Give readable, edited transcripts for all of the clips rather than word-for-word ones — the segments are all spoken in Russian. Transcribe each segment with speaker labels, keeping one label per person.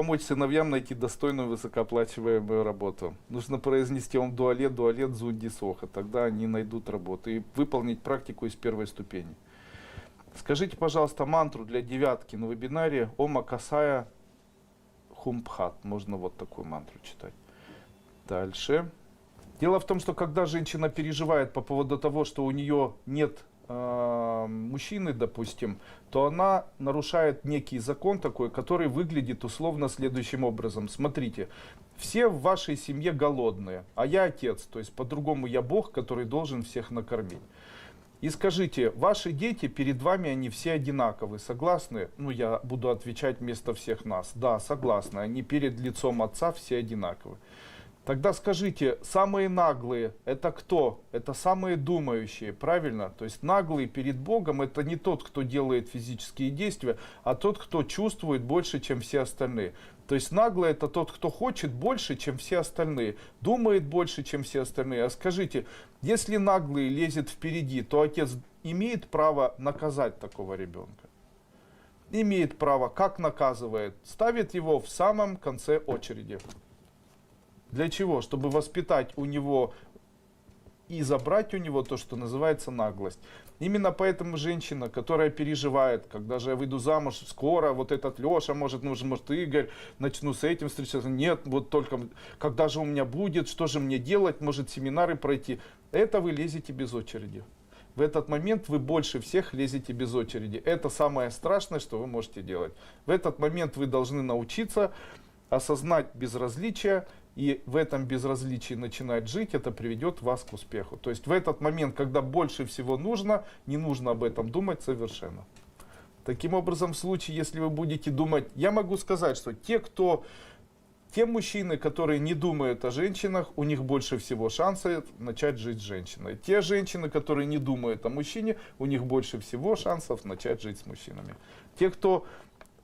Speaker 1: помочь сыновьям найти достойную высокооплачиваемую работу? Нужно произнести ом дуалет, дуалет, зунди, соха. Тогда они найдут работу и выполнить практику из первой ступени. Скажите, пожалуйста, мантру для девятки на вебинаре Ома Касая Хумпхат. Можно вот такую мантру читать. Дальше. Дело в том, что когда женщина переживает по поводу того, что у нее нет мужчины, допустим, то она нарушает некий закон такой, который выглядит условно следующим образом. Смотрите, все в вашей семье голодные, а я отец, то есть по-другому я Бог, который должен всех накормить. И скажите, ваши дети перед вами, они все одинаковы, согласны? Ну, я буду отвечать вместо всех нас. Да, согласны, они перед лицом отца все одинаковы. Тогда скажите, самые наглые это кто? Это самые думающие, правильно? То есть наглый перед Богом это не тот, кто делает физические действия, а тот, кто чувствует больше, чем все остальные. То есть наглый это тот, кто хочет больше, чем все остальные, думает больше, чем все остальные. А скажите, если наглый лезет впереди, то отец имеет право наказать такого ребенка? Имеет право. Как наказывает? Ставит его в самом конце очереди. Для чего? Чтобы воспитать у него и забрать у него то, что называется наглость. Именно поэтому женщина, которая переживает, когда же я выйду замуж, скоро, вот этот Леша, может Игорь, начну с этим встречаться, нет, вот только, когда же у меня будет, что же мне делать, может семинары пройти. Это вы лезете без очереди. В этот момент вы больше всех лезете без очереди. Это самое страшное, что вы можете делать. В этот момент вы должны научиться осознать безразличие, и в этом безразличии начинать жить, это приведет вас к успеху. То есть в этот момент, когда больше всего нужно, не нужно об этом думать совершенно. Таким образом, в случае, если вы будете думать, я могу сказать, что те мужчины, которые не думают о женщинах, у них больше всего шансов начать жить с женщиной. Те женщины, которые не думают о мужчине, у них больше всего шансов начать жить с мужчинами. Те, кто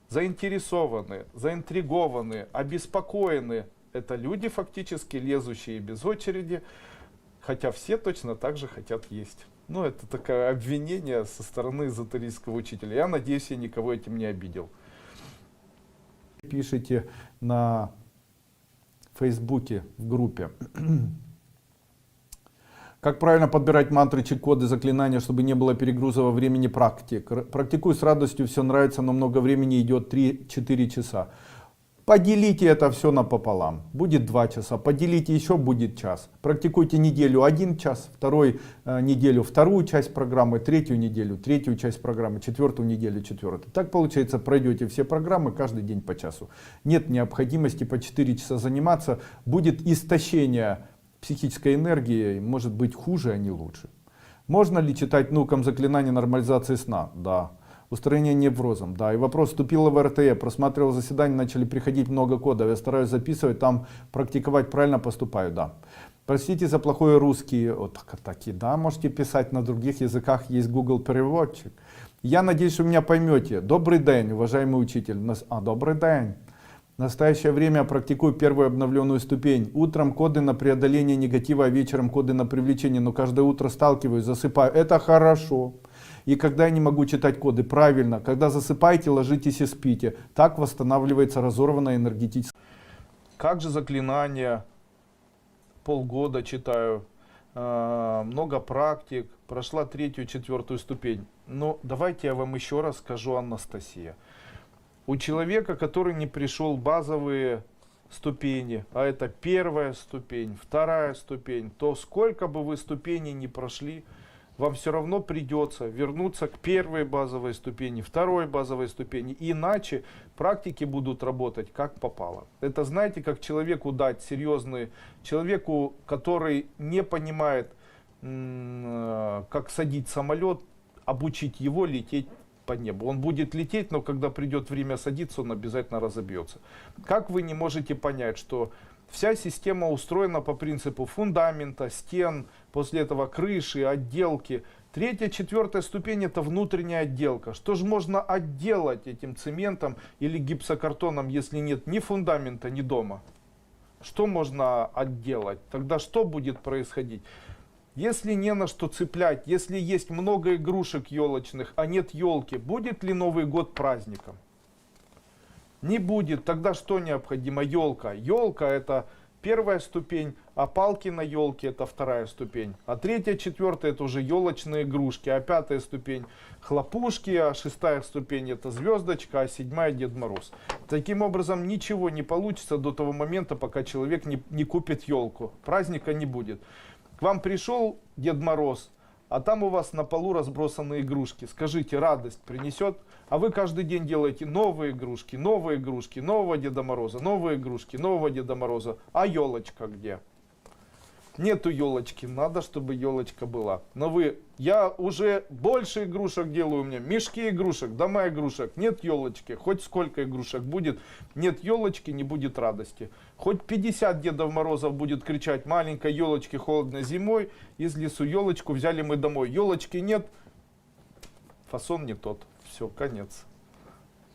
Speaker 1: заинтересованы, заинтригованы, обеспокоены, это люди, фактически лезущие без очереди, хотя все точно так же хотят есть. Ну, это такое обвинение со стороны эзотерического учителя. Я надеюсь, я никого этим не обидел. Пишите на Фейсбуке в группе. Как правильно подбирать мантры, чек-коды, заклинания, чтобы не было перегруза во времени практик? Практикую с радостью, все нравится, но много времени идет 3-4 часа. Поделите это все напополам. Будет 2 часа. Поделите еще, будет час. Практикуйте неделю 1 час, вторую неделю вторую часть программы, третью неделю третью часть программы, четвертую неделю четвертую. Так получается, пройдете все программы каждый день по часу. Нет необходимости по 4 часа заниматься. Будет истощение психической энергии, может быть хуже, а не лучше. Можно ли читать внукам заклинания нормализации сна? Да. Устранение неврозом, да. И вопрос: вступила в РТЕ, просматривал заседание, начали приходить много кодов. Я стараюсь записывать, там практиковать, правильно поступаю, да. Простите за плохой русский, вот такие, да, можете писать на других языках, есть Google переводчик. Я надеюсь, что вы меня поймете. Добрый день, уважаемый учитель. Добрый день. В настоящее время практикую первую обновленную ступень. Утром коды на преодоление негатива, а вечером коды на привлечение. Но каждое утро сталкиваюсь, засыпаю. Это хорошо. И когда я не могу читать коды, правильно. Когда засыпаете, ложитесь и спите. Так восстанавливается разорванная энергетическая. Как же заклинания? Полгода читаю. Много практик. Прошла 3-ю, 4-ю ступень. Но давайте я вам еще раз скажу, Анастасия. У человека, который не пришел базовые ступени, а это 1-я ступень, 2-я ступень, то сколько бы вы ступеней не прошли, вам все равно придется вернуться к 1-й базовой ступени, 2-й базовой ступени. Иначе практики будут работать как попало. Это, знаете, как человеку дать серьезный, человеку, который не понимает, как садить самолет, обучить его лететь по небу. Он будет лететь, но когда придет время садиться, он обязательно разобьется. Как вы не можете понять, что вся система устроена по принципу фундамента, стен, после этого крыши, отделки. 3-я, 4-я ступень — это внутренняя отделка. Что же можно отделать этим цементом или гипсокартоном, если нет ни фундамента, ни дома? Что можно отделать? Тогда что будет происходить? Если не на что цеплять, если есть много игрушек елочных, а нет елки, будет ли Новый год праздником? Не будет. Тогда что необходимо? Елка. Елка это первая ступень, а палки на елке это вторая ступень. А третья, четвертая это уже елочные игрушки. А пятая ступень хлопушки, а шестая ступень это звездочка, а седьмая Дед Мороз. Таким образом ничего не получится до того момента, пока человек не купит елку. Праздника не будет. К вам пришел Дед Мороз, а там у вас на полу разбросаны игрушки. Скажите, радость принесет? А вы каждый день делаете новые игрушки, нового Деда Мороза, новые игрушки, нового Деда Мороза. А елочка где? Нету елочки, надо, чтобы елочка была. Но я уже больше игрушек делаю, у меня мешки игрушек, дома игрушек, нет елочки. Хоть сколько игрушек будет, нет елочки, не будет радости. Хоть 50 Дедов Морозов будет кричать: маленькой елочки холодно зимой, из лесу елочку взяли мы домой. Елочки нет, фасон не тот. Все, конец.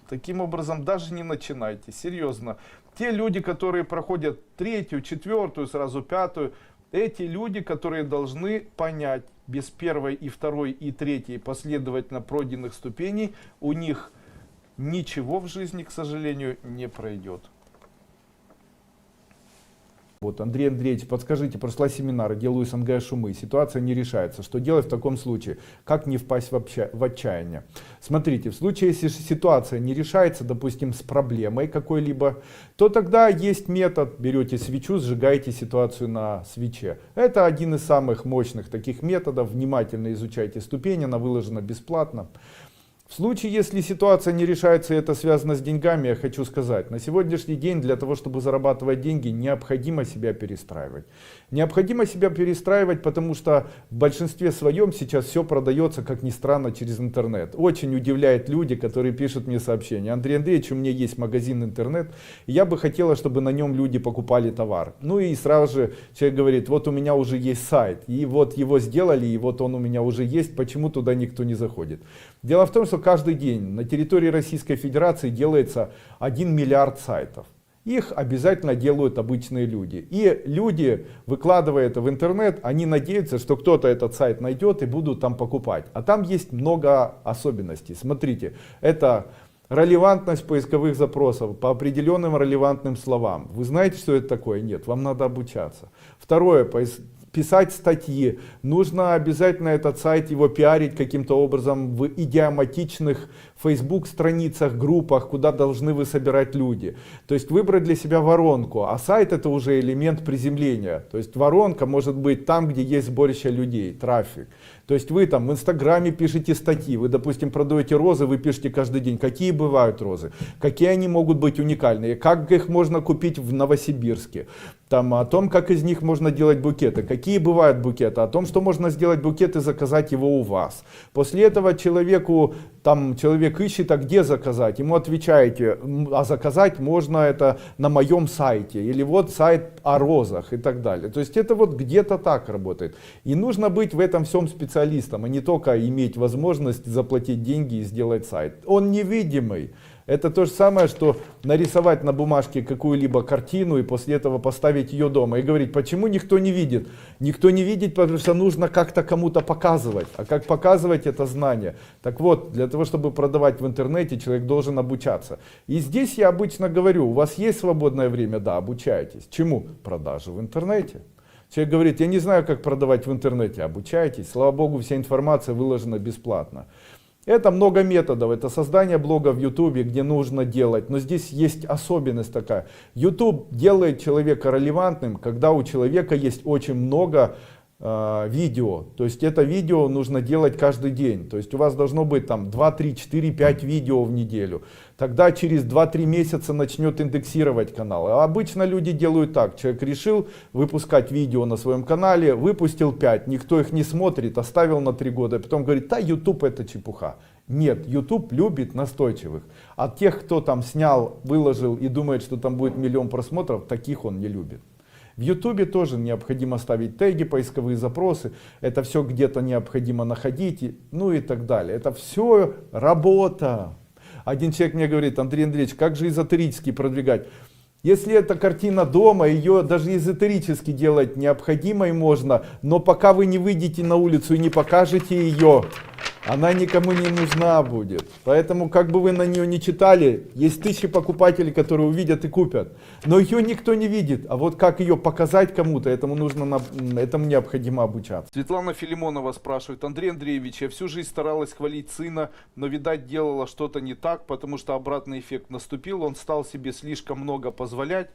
Speaker 1: Таким образом, даже не начинайте, серьезно. Те люди, которые проходят третью, четвертую, сразу пятую, эти люди, которые должны понять, без первой и второй и третьей последовательно пройденных ступеней, у них ничего в жизни, к сожалению, не пройдет. Вот, Андрей Андреевич, подскажите, прошла семинары, делаю СНГ шумы, ситуация не решается. Что делать в таком случае? Как не впасть в отчаяние? Смотрите, в случае, если ситуация не решается, допустим, с проблемой какой-либо, то тогда есть метод, берете свечу, сжигаете ситуацию на свече. Это один из самых мощных таких методов, внимательно изучайте ступени, она выложена бесплатно. В случае, если ситуация не решается и это связано с деньгами, я хочу сказать, на сегодняшний день для того, чтобы зарабатывать деньги, необходимо себя перестраивать. Необходимо себя перестраивать, потому что в большинстве своем сейчас все продается, как ни странно, через интернет. Очень удивляет люди, которые пишут мне сообщения: Андрей Андреевич, у меня есть магазин интернет, и я бы хотела, чтобы на нем люди покупали товар. Ну и сразу же человек говорит: вот у меня уже есть сайт, и вот его сделали, и вот он у меня уже есть, почему туда никто не заходит? Дело в том, что каждый день на территории Российской Федерации делается 1 миллиард сайтов. Их обязательно делают обычные люди. И люди, выкладывая это в интернет, они надеются, что кто-то этот сайт найдет и будут там покупать. А там есть много особенностей. Смотрите, это релевантность поисковых запросов по определенным релевантным словам. Вы знаете, что это такое? Нет, вам надо обучаться. Второе, писать статьи. Нужно обязательно этот сайт, его пиарить каким-то образом в идиоматичных Facebook страницах, группах, куда должны вы собирать люди. То есть выбрать для себя воронку. А сайт это уже элемент приземления. То есть воронка может быть там, где есть сборище людей, трафик. То есть вы там в Инстаграме пишете статьи, вы, допустим, продаете розы, вы пишете каждый день, какие бывают розы, какие они могут быть уникальные, как их можно купить в Новосибирске, там, о том, как из них можно делать букеты, какие бывают букеты, о том, что можно сделать букет и заказать его у вас. После этого человек ищет, а где заказать, ему отвечаете: а заказать можно это на моем сайте, или вот сайт о розах и так далее. То есть это вот где-то так работает. И нужно быть в этом всем специалистом, а не только иметь возможность заплатить деньги и сделать сайт. Он невидимый. Это то же самое, что нарисовать на бумажке какую-либо картину и после этого поставить ее дома и говорить: почему никто не видит? Никто не видит, потому что нужно как-то кому-то показывать. А как показывать — это знание. Так вот, для того, чтобы продавать в интернете, человек должен обучаться. И здесь я обычно говорю: у вас есть свободное время? Да, обучайтесь. Чему? Продажи в интернете. Человек говорит: я не знаю, как продавать в интернете. Обучайтесь. Слава Богу, вся информация выложена бесплатно. Это много методов, это создание блога в YouTube, где нужно делать, но здесь есть особенность такая. YouTube делает человека релевантным, когда у человека есть очень много видео, то есть это видео нужно делать каждый день, то есть у вас должно быть там 2, 3, 4, 5 видео в неделю. Тогда через 2-3 месяца начнет индексировать канал. А обычно люди делают так: человек решил выпускать видео на своем канале, выпустил 5, никто их не смотрит, оставил на 3 года, потом говорит: да, YouTube это чепуха. Нет, YouTube любит настойчивых. А тех, кто там снял, выложил и думает, что там будет 1 000 000 просмотров, таких он не любит. В YouTube тоже необходимо ставить теги, поисковые запросы, это все где-то необходимо находить, ну и так далее. Это все работа. Один человек мне говорит: Андрей Андреевич, как же эзотерически продвигать? Если это картина дома, ее даже эзотерически делать необходимо и можно, но пока вы не выйдете на улицу и не покажете ее,
Speaker 2: она никому не нужна будет. Поэтому, как бы вы на нее не читали, есть тысячи покупателей, которые увидят и купят. Но ее никто не видит. А вот как ее показать кому-то, этому необходимо обучаться.
Speaker 1: Светлана Филимонова спрашивает: Андрей Андреевич, я всю жизнь старалась хвалить сына, но, видать, делала что-то не так, потому что обратный эффект наступил, он стал себе слишком много позволять.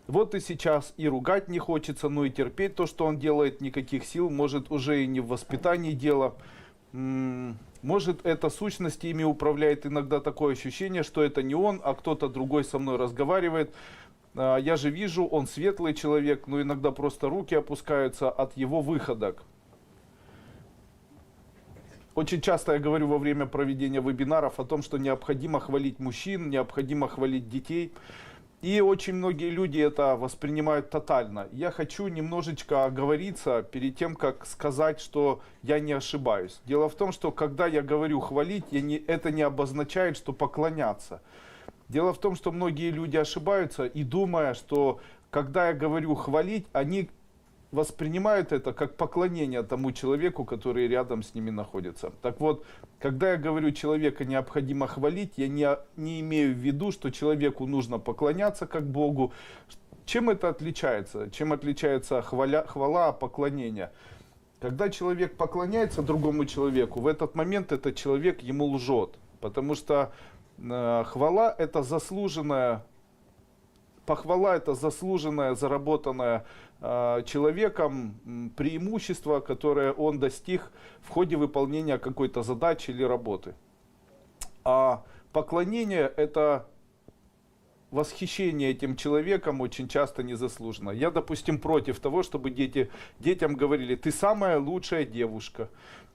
Speaker 1: Вот и сейчас и ругать не хочется, но и терпеть то, что он делает, никаких сил, может, уже и не в воспитании дело. Может, это сущность ими управляет, иногда такое ощущение, что это не он, а кто-то другой со мной разговаривает. Я же вижу, он светлый человек, но иногда просто руки опускаются от его выходок. Очень часто я говорю во время проведения вебинаров о том, что необходимо хвалить мужчин, необходимо хвалить детей. И очень многие люди это воспринимают тотально. Я хочу немножечко оговориться перед тем, как сказать, что я не ошибаюсь. Дело в том, что когда я говорю хвалить, это не обозначает, что поклоняться. Дело в том, что многие люди ошибаются и думая, что когда я говорю хвалить, они воспринимают это как поклонение тому человеку, который рядом с ними находится. Так вот, когда я говорю, человека необходимо хвалить, я не имею в виду, что человеку нужно поклоняться как Богу. Чем это отличается? Чем отличается хвала от поклонения? Когда человек поклоняется другому человеку, в этот момент этот человек ему лжет. Потому что хвала это заслуженная, похвала это заслуженное, заработанное человеком преимущество, которое он достиг в ходе выполнения какой-то задачи или работы. А поклонение это восхищение этим человеком очень часто незаслуженно. Я, допустим, против того, чтобы детям говорили: ты самая лучшая девушка.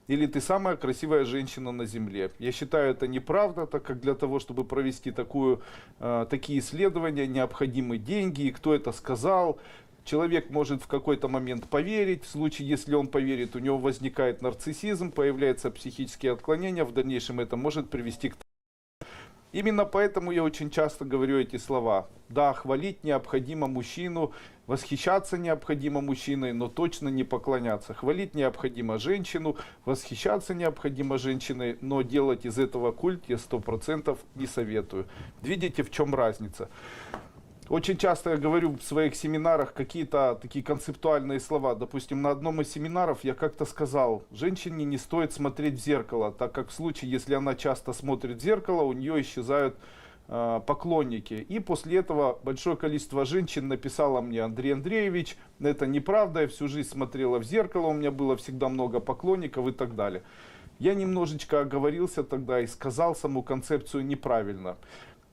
Speaker 1: Или ты самая красивая женщина на земле. Я считаю, это неправда, так как для того, чтобы провести такие исследования, необходимы деньги. И кто это сказал? Человек может в какой-то момент поверить. В случае, если он поверит, у него возникает нарциссизм, появляются психические отклонения. В дальнейшем это может привести к... Именно поэтому я очень часто говорю эти слова. Да, хвалить необходимо мужчину, восхищаться необходимо мужчиной, но точно не поклоняться. Хвалить необходимо женщину, восхищаться необходимо женщиной, но делать из этого культ я 100% не советую. Видите, в чем разница? Очень часто я говорю в своих семинарах какие-то такие концептуальные слова. Допустим, на одном из семинаров я как-то сказал: женщине не стоит смотреть в зеркало, так как в случае, если она часто смотрит в зеркало, у нее исчезают поклонники. И после этого большое количество женщин написало мне: Андрей Андреевич, это неправда, я всю жизнь смотрела в зеркало, у меня было всегда много поклонников и так далее. Я немножечко оговорился тогда и сказал саму концепцию неправильно.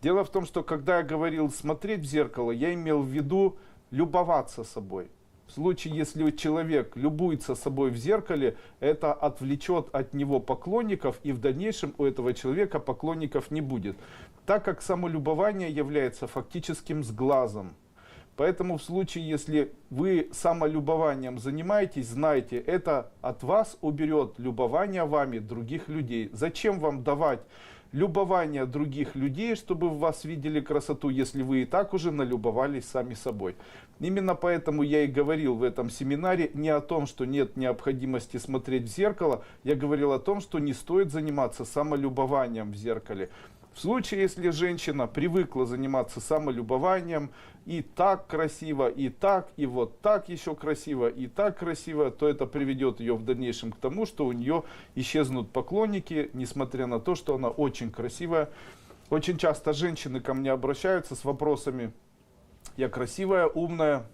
Speaker 1: Дело в том, что когда я говорил смотреть в зеркало, я имел в виду любоваться собой. В случае, если человек любуется собой в зеркале, это отвлечет от него поклонников, и в дальнейшем у этого человека поклонников не будет. Так как самолюбование является фактическим сглазом. Поэтому в случае, если вы самолюбованием занимаетесь, знайте, это от вас уберет любование вами других людей. Зачем вам давать любование других людей, чтобы в вас видели красоту, если вы и так уже налюбовались сами собой? Именно поэтому я и говорил в этом семинаре не о том, что нет необходимости смотреть в зеркало, я говорил о том, что не стоит заниматься самолюбованием в зеркале. В случае, если женщина привыкла заниматься самолюбованием, и так красиво, и вот так еще красиво, и так красиво, то это приведет ее в дальнейшем к тому, что у нее исчезнут поклонники, несмотря на то, что она очень красивая. Очень часто женщины ко мне обращаются с вопросами: я красивая, умная,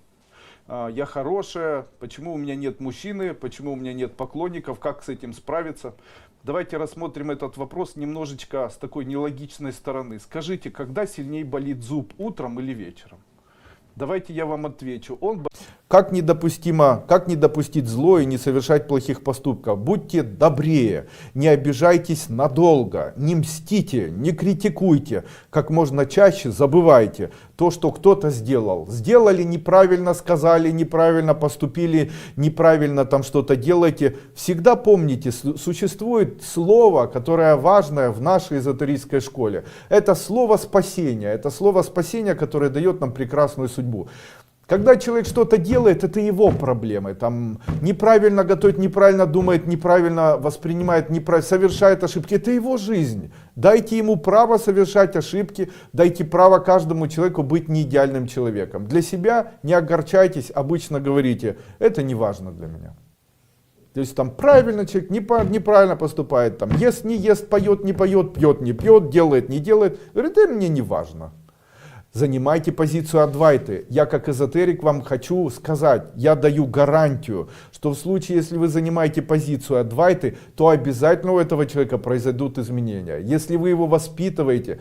Speaker 1: я хорошая, почему у меня нет мужчины, почему у меня нет поклонников, как с этим справиться? Давайте рассмотрим этот вопрос немножечко с такой нелогичной стороны. Скажите, когда сильнее болит зуб, утром или вечером? Давайте я вам отвечу.
Speaker 2: Как не допустить зло и не совершать плохих поступков? Будьте добрее, не обижайтесь надолго, не мстите, не критикуйте, как можно чаще забывайте то, что кто-то сделал. Сделали неправильно, сказали неправильно, поступили неправильно, там что-то делаете. Всегда помните, существует слово, которое важное в нашей эзотерической школе. Это слово спасения, которое дает нам прекрасную судьбу. Когда человек что-то делает, это его проблемы. Там неправильно готовит, неправильно думает, неправильно воспринимает, совершает ошибки. Это его жизнь. Дайте ему право совершать ошибки, дайте право каждому человеку быть неидеальным человеком. Для себя не огорчайтесь, обычно говорите, это не важно для меня. То есть там правильно человек, неправильно поступает, там ест, не ест, поет, не поет, пьет, не пьет, делает, не делает. Говорит, это мне не важно. Занимайте позицию Адвайты. Я как эзотерик вам хочу сказать, я даю гарантию, что в случае, если вы занимаете позицию Адвайты, то обязательно у этого человека произойдут изменения. Если вы его воспитываете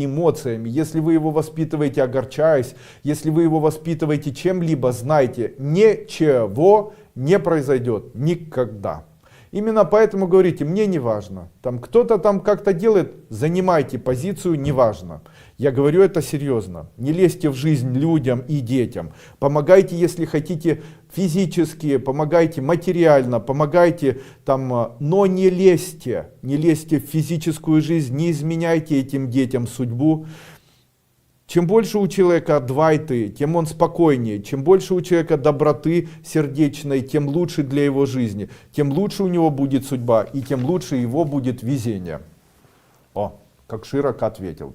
Speaker 2: эмоциями, если вы его воспитываете огорчаясь, если вы его воспитываете чем-либо, знайте, ничего не произойдет никогда. Именно поэтому говорите, мне не важно. Там кто-то там как-то делает, занимайте позицию, не важно. Я говорю это серьезно. Не лезьте в жизнь людям и детям. Помогайте, если хотите, физически, помогайте материально, помогайте там, но не лезьте в физическую жизнь, не изменяйте этим детям судьбу. Чем больше у человека адвайты, тем он спокойнее. Чем больше у человека доброты сердечной, тем лучше для его жизни. Тем лучше у него будет судьба, и тем лучше его будет везение. О, как широко ответил.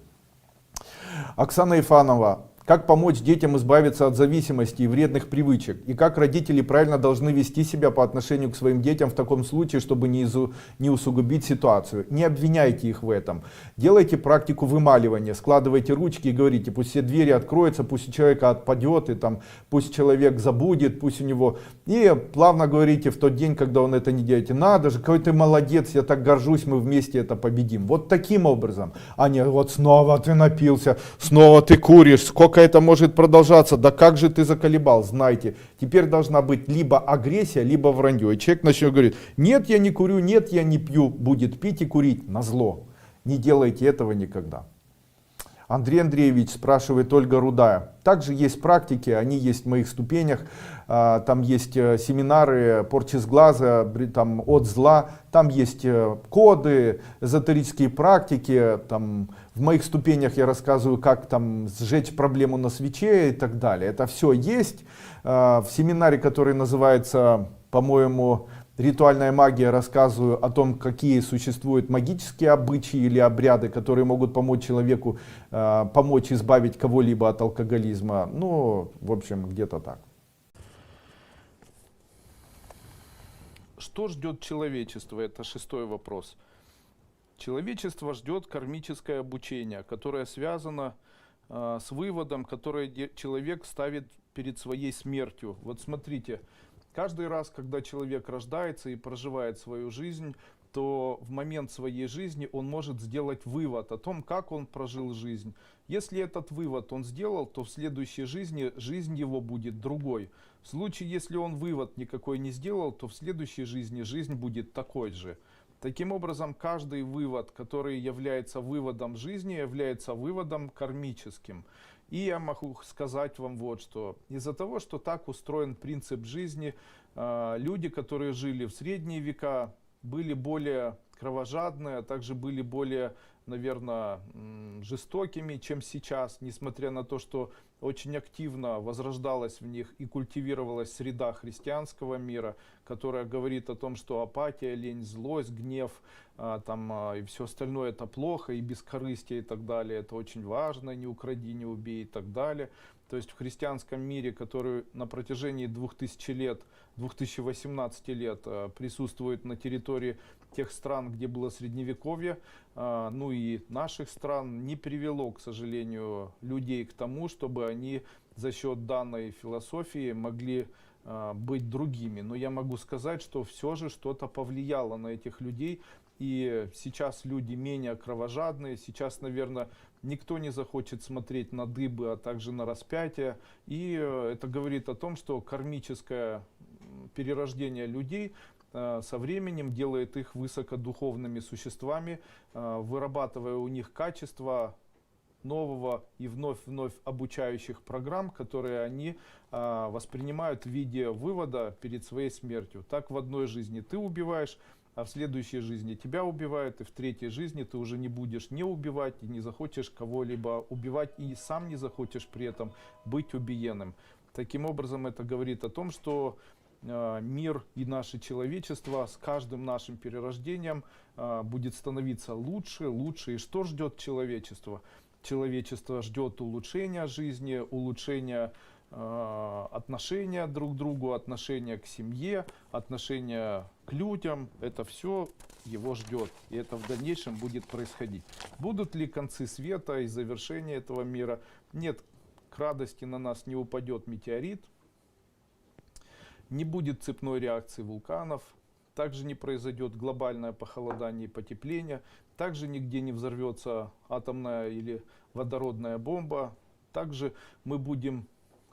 Speaker 2: Оксана Ифанова. Как помочь детям избавиться от зависимости и вредных привычек? И как родители правильно должны вести себя по отношению к своим детям в таком случае, чтобы не усугубить ситуацию? Не обвиняйте их в этом. Делайте практику вымаливания. Складывайте ручки и говорите, пусть все двери откроются, пусть у человека отпадет, и там, пусть человек забудет, пусть у него... И плавно говорите в тот день, когда он это не делает. Надо же, какой ты молодец, я так горжусь, мы вместе это победим. Вот таким образом. А не вот снова ты напился, снова ты куришь, сколько это может продолжаться, да как же ты заколебал, знайте, теперь должна быть либо агрессия, либо вранье. И человек начнет говорить, нет, я не курю, нет, я не пью, будет пить и курить назло. Не делайте этого никогда. Андрей Андреевич спрашивает, Ольга Рудая. Также есть практики, они есть в моих ступенях, там есть семинары порчи с глаза, там, от зла, там есть коды, эзотерические практики, там, в моих ступенях я рассказываю, как там сжечь проблему на свече и так далее. Это все есть. В семинаре, который называется, по-моему, «Ритуальная магия», рассказываю о том, какие существуют магические обычаи или обряды, которые могут помочь человеку, помочь избавить кого-либо от алкоголизма. Ну, в общем, где-то так.
Speaker 1: Что ждет человечество? Это 6-й вопрос. Человечество ждет кармическое обучение, которое связано с выводом, который человек ставит перед своей смертью. Вот смотрите, каждый раз, когда человек рождается и проживает свою жизнь, то в момент своей жизни он может сделать вывод о том, как он прожил жизнь. Если этот вывод он сделал, то в следующей жизни жизнь его будет другой. В случае, если он вывод никакой не сделал, то в следующей жизни жизнь будет такой же. Таким образом, каждый вывод, который является выводом жизни, является выводом кармическим. И я могу сказать вам вот что. Из-за того, что так устроен принцип жизни, люди, которые жили в средние века, были более кровожадные, а также были более, наверное, жестокими, чем сейчас, несмотря на то, что очень активно возрождалась в них и культивировалась среда христианского мира, которая говорит о том, что апатия, лень, злость, гнев и все остальное это плохо, и бескорыстие и так далее, это очень важно, не укради, не убей и так далее. То есть в христианском мире, который на протяжении 2000 лет, 2018 лет присутствует на территории тех стран, где было средневековье, ну и наших стран, не привело, к сожалению, людей к тому, чтобы они за счет данной философии могли быть другими. Но я могу сказать, что все же что-то повлияло на этих людей. И сейчас люди менее кровожадные, сейчас, наверное, никто не захочет смотреть на дыбы, а также на распятие. И это говорит о том, что кармическое перерождение людей со временем делает их высокодуховными существами, вырабатывая у них качества нового и вновь обучающих программ, которые они воспринимают в виде вывода перед своей смертью. Так в одной жизни ты убиваешь, а в следующей жизни тебя убивают, и в третьей жизни ты уже не будешь не убивать, и не захочешь кого-либо убивать, и сам не захочешь при этом быть убиенным. Таким образом, это говорит о том, что мир и наше человечество с каждым нашим перерождением будет становиться лучше, лучше. И что ждет человечество? Человечество ждет улучшения жизни, улучшения отношения друг к другу, отношения к семье, отношения к людям. Это все его ждет. И это в дальнейшем будет происходить. Будут ли концы света и завершения этого мира? Нет, к радости на нас не упадет метеорит. Не будет цепной реакции вулканов, также не произойдет глобальное похолодание и потепление, также нигде не взорвется атомная или водородная бомба. Также мы будем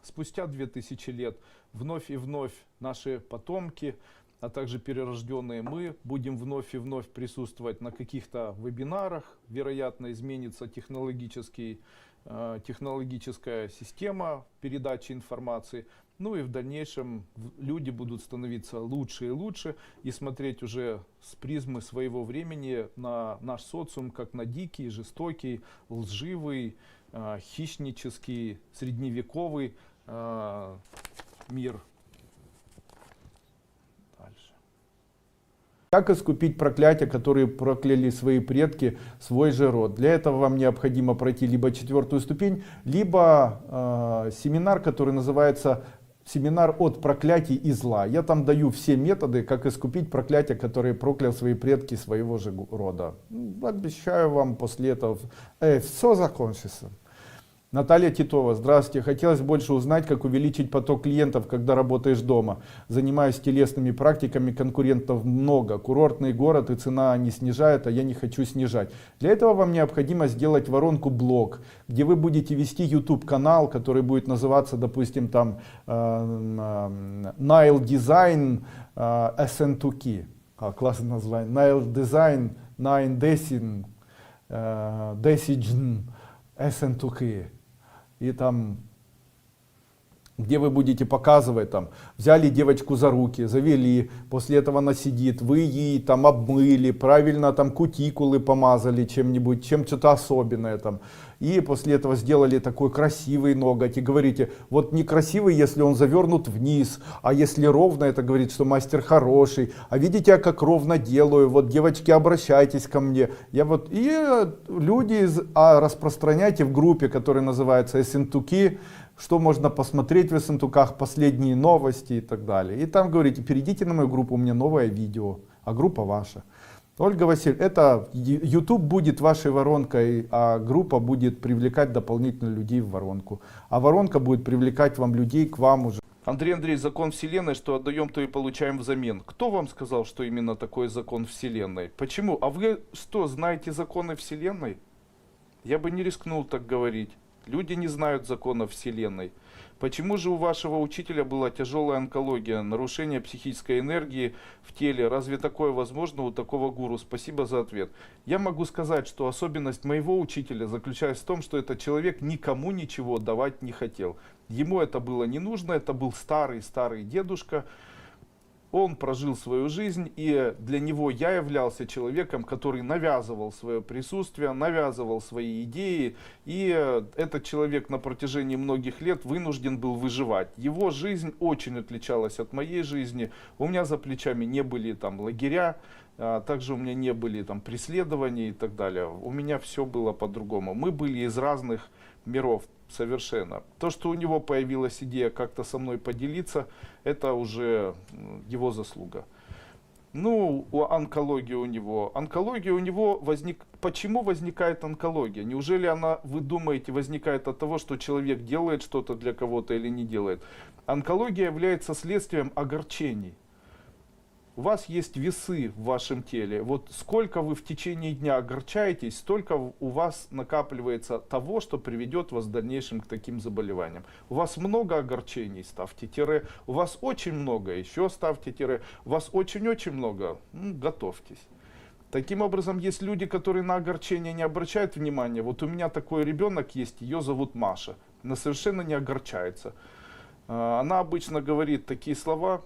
Speaker 1: спустя 2000 лет вновь и вновь наши потомки, а также перерожденные мы, будем вновь и вновь присутствовать на каких-то вебинарах. Вероятно, изменится технологическая система передачи информации. Ну и в дальнейшем люди будут становиться лучше и лучше и смотреть уже с призмы своего времени на наш социум как на дикий, жестокий, лживый, хищнический, средневековый мир. Дальше.
Speaker 2: Как искупить проклятия, которые прокляли свои предки, свой же род? Для этого вам необходимо пройти либо 4-ю ступень, либо семинар, который называется «Семинар от проклятий и зла». Я там даю все методы, как искупить проклятия, которые проклял свои предки своего же рода. Обещаю вам после этого все закончится. Наталья Титова, здравствуйте. Хотелось больше узнать, как увеличить поток клиентов, когда работаешь дома. Занимаюсь телесными практиками, конкурентов много. Курортный город и цена не снижает, а я не хочу снижать. Для этого вам необходимо сделать воронку блог, где вы будете вести YouTube канал, который будет называться, допустим, там Nile Design SN2K. Классное название. Nile Design, Nine Design, Decision SN2K. И там, где вы будете показывать, там, взяли девочку за руки, завели, после этого она сидит, вы ей там обмыли, правильно там кутикулы помазали чем-нибудь, чем-то особенное там. И после этого сделали такой красивый ноготь и говорите, вот некрасивый, если он завернут вниз, а если ровно, это говорит, что мастер хороший. А видите, я как ровно делаю, вот девочки, обращайтесь ко мне. Я вот, и люди распространяйте в группе, которая называется SN2K, что можно посмотреть в SN2K, последние новости и так далее. И там говорите, перейдите на мою группу, у меня новое видео, а группа ваша. Ольга Васильевна, это YouTube будет вашей воронкой, а группа будет привлекать дополнительно людей в воронку. А воронка будет привлекать вам людей к вам уже.
Speaker 1: Андрей, закон Вселенной, что отдаем, то и получаем взамен. Кто вам сказал, что именно такой закон Вселенной? Почему? А вы что, знаете законы Вселенной? Я бы не рискнул так говорить. Люди не знают законов Вселенной. Почему же у вашего учителя была тяжелая онкология, нарушение психической энергии в теле? Разве такое возможно у такого гуру? Спасибо за ответ. Я могу сказать, что особенность моего учителя заключается в том, что этот человек никому ничего давать не хотел. Ему это было не нужно, это был старый дедушка. Он прожил свою жизнь, и для него я являлся человеком, который навязывал свое присутствие, навязывал свои идеи. И этот человек на протяжении многих лет вынужден был выживать. Его жизнь очень отличалась от моей жизни. У меня за плечами не были там лагеря, также у меня не были там преследования и так далее. У меня все было по-другому. Мы были из разных миров совершенно. То, что у него появилась идея как-то со мной поделиться, это уже его заслуга. Ну, онкология у него. Почему возникает онкология? Неужели она, вы думаете, возникает от того, что человек делает что-то для кого-то или не делает? Онкология является следствием огорчений. У вас есть весы в вашем теле. Вот сколько вы в течение дня огорчаетесь, столько у вас накапливается того, что приведет вас в дальнейшем к таким заболеваниям. У вас много огорчений, ставьте тире. У вас очень много, еще ставьте тире. У вас очень-очень много, готовьтесь. Таким образом, есть люди, которые на огорчение не обращают внимания. Вот у меня такой ребенок есть, ее зовут Маша. Она совершенно не огорчается. Она обычно говорит такие слова.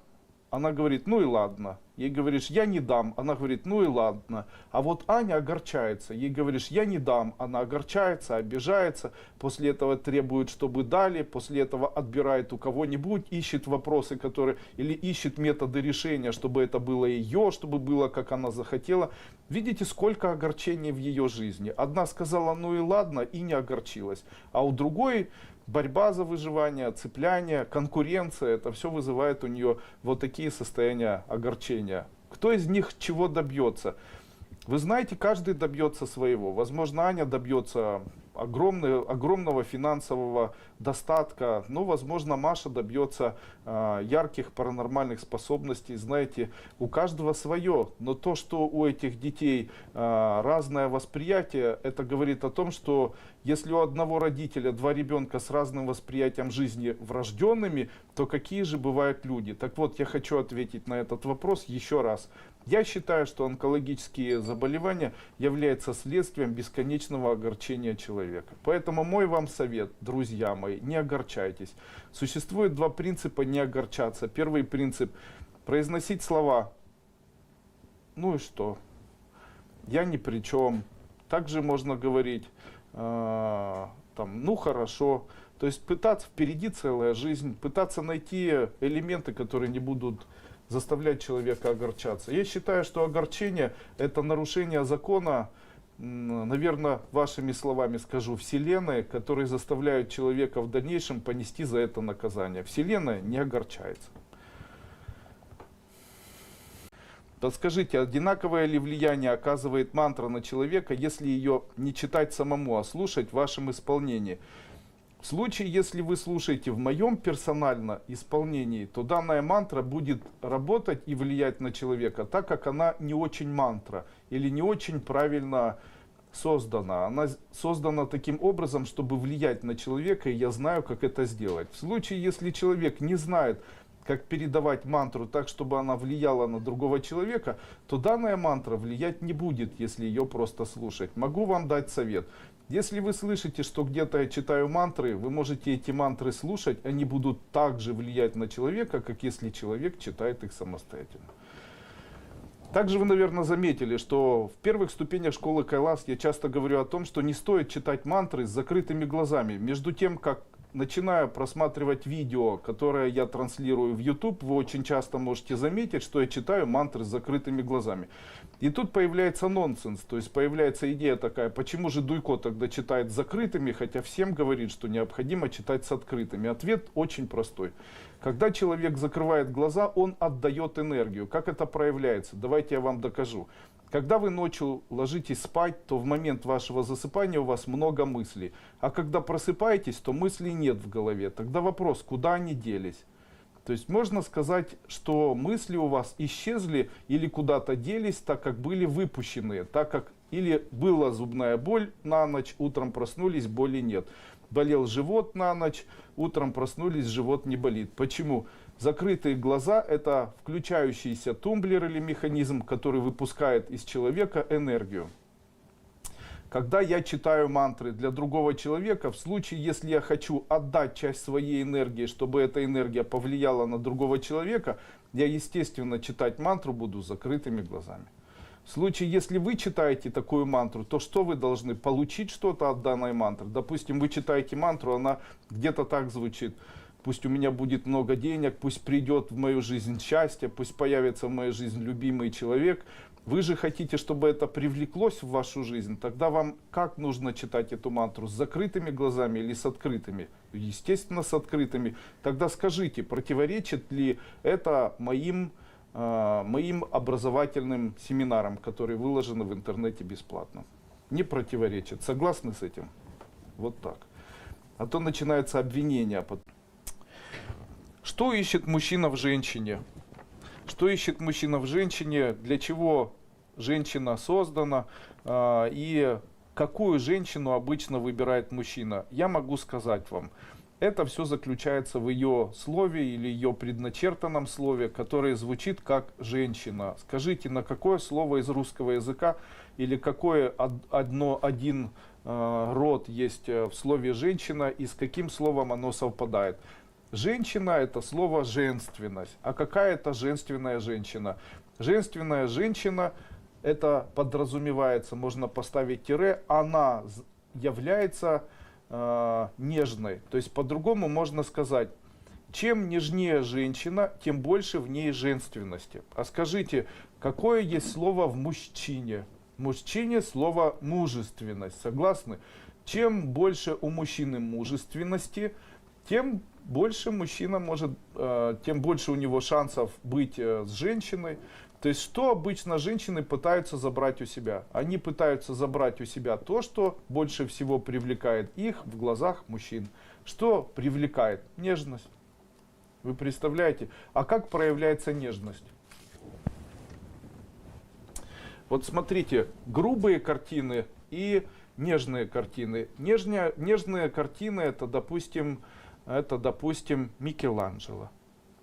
Speaker 1: Она говорит, ну и ладно. Ей говоришь, я не дам. Она говорит, ну и ладно. А вот Аня огорчается. Ей говоришь, я не дам. Она огорчается, обижается. После этого требует, чтобы дали. После этого отбирает у кого-нибудь, ищет вопросы, которые... Или ищет методы решения, чтобы это было ее, чтобы было, как она захотела. Видите, сколько огорчений в ее жизни. Одна сказала, ну и ладно, и не огорчилась. А у другой... Борьба за выживание, цепляние, конкуренция, это все вызывает у нее вот такие состояния огорчения. Кто из них чего добьется? Вы знаете, каждый добьется своего. Возможно, Аня добьется огромного финансового достатка. Но, возможно, Маша добьется ярких паранормальных способностей. Знаете, у каждого свое. Но то, что у этих детей разное восприятие, это говорит о том, что если у одного родителя два ребенка с разным восприятием жизни врожденными, то какие же бывают люди? Так вот, я хочу ответить на этот вопрос еще раз. Я считаю, что онкологические заболевания являются следствием бесконечного огорчения человека. Поэтому мой вам совет, друзья мои, не огорчайтесь. Существует два принципа не огорчаться. Первый принцип – произносить слова «ну и что?», «я ни при чем». Также можно говорить «ну хорошо». То есть пытаться, впереди целая жизнь, пытаться найти элементы, которые не будут заставлять человека огорчаться. Я считаю, что огорчение – это нарушение закона, наверное, вашими словами скажу, Вселенной, которые заставляют человека в дальнейшем понести за это наказание. Вселенная не огорчается. Подскажите, одинаковое ли влияние оказывает мантра на человека, если ее не читать самому, а слушать в вашем исполнении? В случае, если вы слушаете в моем персональном исполнении, то данная мантра будет работать и влиять на человека, так как она не очень мантра или не очень правильно создана. Она создана таким образом, чтобы влиять на человека, и я знаю, как это сделать. В случае, если человек не знает, как передавать мантру так, чтобы она влияла на другого человека, то данная мантра влиять не будет, если ее просто слушать. Могу вам дать совет. Если вы слышите, что где-то я читаю мантры, вы можете эти мантры слушать, они будут также влиять на человека, как если человек читает их самостоятельно. Также вы, наверное, заметили, что в первых ступенях школы Кайлас я часто говорю о том, что не стоит читать мантры с закрытыми глазами. Между тем, как начиная просматривать видео, которое я транслирую в YouTube, вы очень часто можете заметить, что я читаю мантры с закрытыми глазами. И тут появляется нонсенс, то есть появляется идея такая, почему же Дуйко тогда читает с закрытыми, хотя всем говорит, что необходимо читать с открытыми. Ответ очень простой. Когда человек закрывает глаза, он отдает энергию. Как это проявляется? Давайте я вам докажу. Когда вы ночью ложитесь спать, то в момент вашего засыпания у вас много мыслей. А когда просыпаетесь, то мыслей нет в голове. Тогда вопрос, куда они делись? То есть можно сказать, что мысли у вас исчезли или куда-то делись, так как были выпущены. Так как или была зубная боль на ночь, утром проснулись, боли нет. Болел живот на ночь, утром проснулись, живот не болит. Почему? Закрытые глаза – это включающийся тумблер или механизм, который выпускает из человека энергию. Когда я читаю мантры для другого человека, в случае, если я хочу отдать часть своей энергии, чтобы эта энергия повлияла на другого человека, я, естественно, читать мантру буду с закрытыми глазами. В случае, если вы читаете такую мантру, то что вы должны? Получить что-то от данной мантры. Допустим, вы читаете мантру, она где-то так звучит. Пусть у меня будет много денег, пусть придет в мою жизнь счастье, пусть появится в моей жизни любимый человек. Вы же хотите, чтобы это привлеклось в вашу жизнь. Тогда вам как нужно читать эту мантру? С закрытыми глазами или с открытыми? Естественно, с открытыми. Тогда скажите, противоречит ли это моим образовательным семинарам, которые выложены в интернете бесплатно? Не противоречит. Согласны с этим? Вот так. А то начинается обвинение. Что ищет мужчина в женщине? Что ищет мужчина в женщине? Для чего женщина создана? И какую женщину обычно выбирает мужчина? Я могу сказать вам. Это все заключается в ее слове или ее предначертанном слове, которое звучит как женщина. Скажите, на какое слово из русского языка или какой один род есть в слове женщина и с каким словом оно совпадает? Женщина — это слово женственность. А какая это женственная женщина? Женственная женщина — это подразумевается, можно поставить тире, она является нежной. То есть по-другому можно сказать, чем нежнее женщина, тем больше в ней женственности. А скажите, какое есть слово в мужчине? В мужчине слово мужественность. Согласны? Чем больше у мужчины мужественности, тем больше мужчина может, тем больше у него шансов быть с женщиной. То есть, что обычно женщины пытаются забрать у себя? Они пытаются забрать у себя то, что больше всего привлекает их в глазах мужчин. Что привлекает? Нежность. Вы представляете? А как проявляется нежность? Вот смотрите, грубые картины и нежные картины. Нежные картины это, допустим, Микеланджело.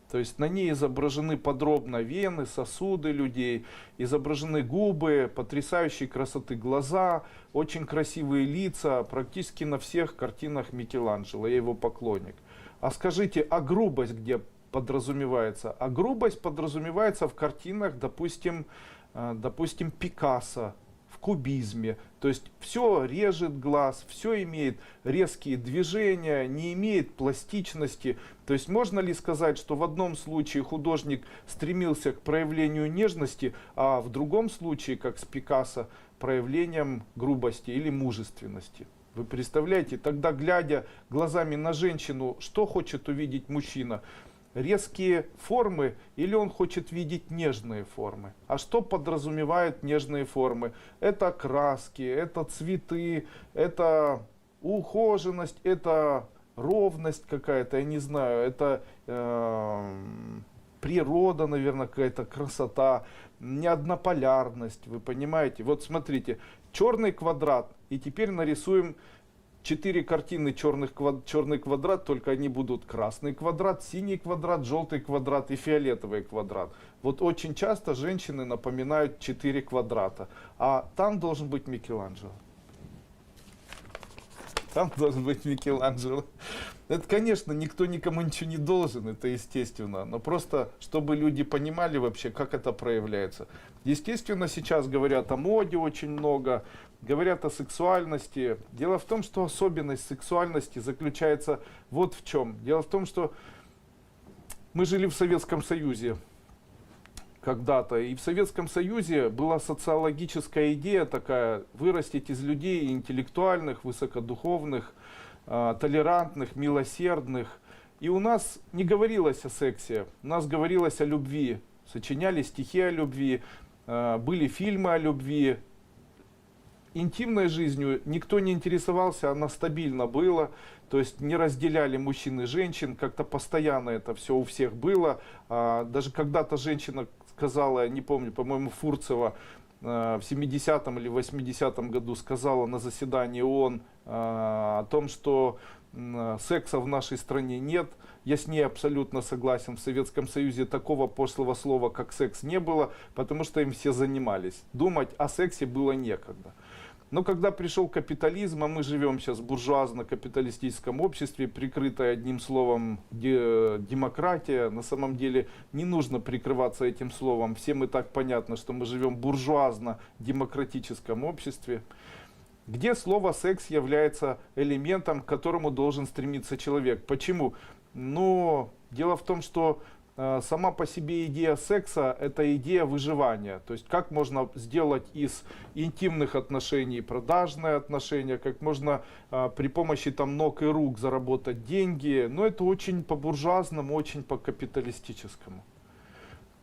Speaker 1: То есть на ней изображены подробно вены, сосуды людей, изображены губы, потрясающей красоты глаза, очень красивые лица, практически на всех картинах Микеланджело, я его поклонник. А скажите, а грубость где подразумевается? А грубость подразумевается в картинах, допустим, Пикассо, в кубизме. То есть все режет глаз, все имеет резкие движения, не имеет пластичности. То есть можно ли сказать, что в одном случае художник стремился к проявлению нежности, а в другом случае, как с Пикассо, проявлением грубости или мужественности? Вы представляете, тогда, глядя глазами на женщину, что хочет увидеть мужчина? Резкие формы или он хочет видеть нежные формы? А что подразумевают нежные формы? Это краски, это цветы, это ухоженность, это ровность какая-то, я не знаю, это природа, наверное, какая-то красота, неоднополярность, вы понимаете? Вот смотрите, черный квадрат, и теперь нарисуем 4 картины черный квадрат, только они будут красный квадрат, синий квадрат, желтый квадрат и фиолетовый квадрат. Вот очень часто женщины напоминают 4 квадрата, а там должен быть Микеланджело. Там должен быть Микеланджело. Это, конечно, никто никому ничего не должен, это естественно, но просто, чтобы люди понимали вообще, как это проявляется. Естественно, сейчас говорят о моде очень много, говорят о сексуальности. Дело в том, что особенность сексуальности заключается вот в чем. Дело в том, что мы жили в Советском Союзе когда-то, и в Советском Союзе была социологическая идея такая, вырастить из людей интеллектуальных, высокодуховных, толерантных, милосердных. И у нас не говорилось о сексе, у нас говорилось о любви. Сочиняли стихи о любви, были фильмы о любви. Интимной жизнью никто не интересовался, она стабильно была. То есть не разделяли мужчин и женщин, как-то постоянно это все у всех было. Даже когда-то женщина сказала, не помню, по-моему, Фурцева, в 70-м или 80-м году сказала на заседании ООН о том, что секса в нашей стране нет. Я с ней абсолютно согласен. В Советском Союзе такого пошлого слова, как секс, не было, потому что им все занимались. Думать о сексе было некогда. Но когда пришел капитализм, а мы живем сейчас в буржуазно-капиталистическом обществе, прикрытое одним словом демократия, на самом деле не нужно прикрываться этим словом. Всем и так понятно, что мы живем в буржуазно-демократическом обществе, где слово секс является элементом, к которому должен стремиться человек. Почему? Ну, дело в том, что сама по себе идея секса – это идея выживания. То есть как можно сделать из интимных отношений продажные отношения, как можно при помощи там, ног и рук заработать деньги. Но это очень по-буржуазному, очень по-капиталистическому.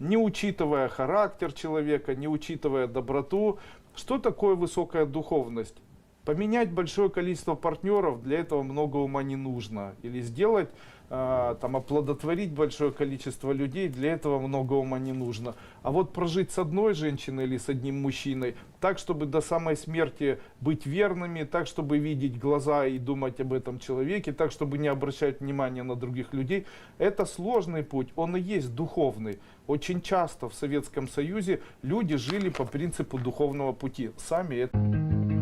Speaker 1: Не учитывая характер человека, не учитывая доброту. Что такое высокая духовность? Поменять большое количество партнеров, для этого много ума не нужно. Или сделать, там, оплодотворить большое количество людей, для этого много ума не нужно. А вот прожить с одной женщиной или с одним мужчиной, так, чтобы до самой смерти быть верными, так, чтобы видеть глаза и думать об этом человеке, так, чтобы не обращать внимания на других людей, это сложный путь, он и есть духовный. Очень часто в Советском Союзе люди жили по принципу духовного пути. Сами это...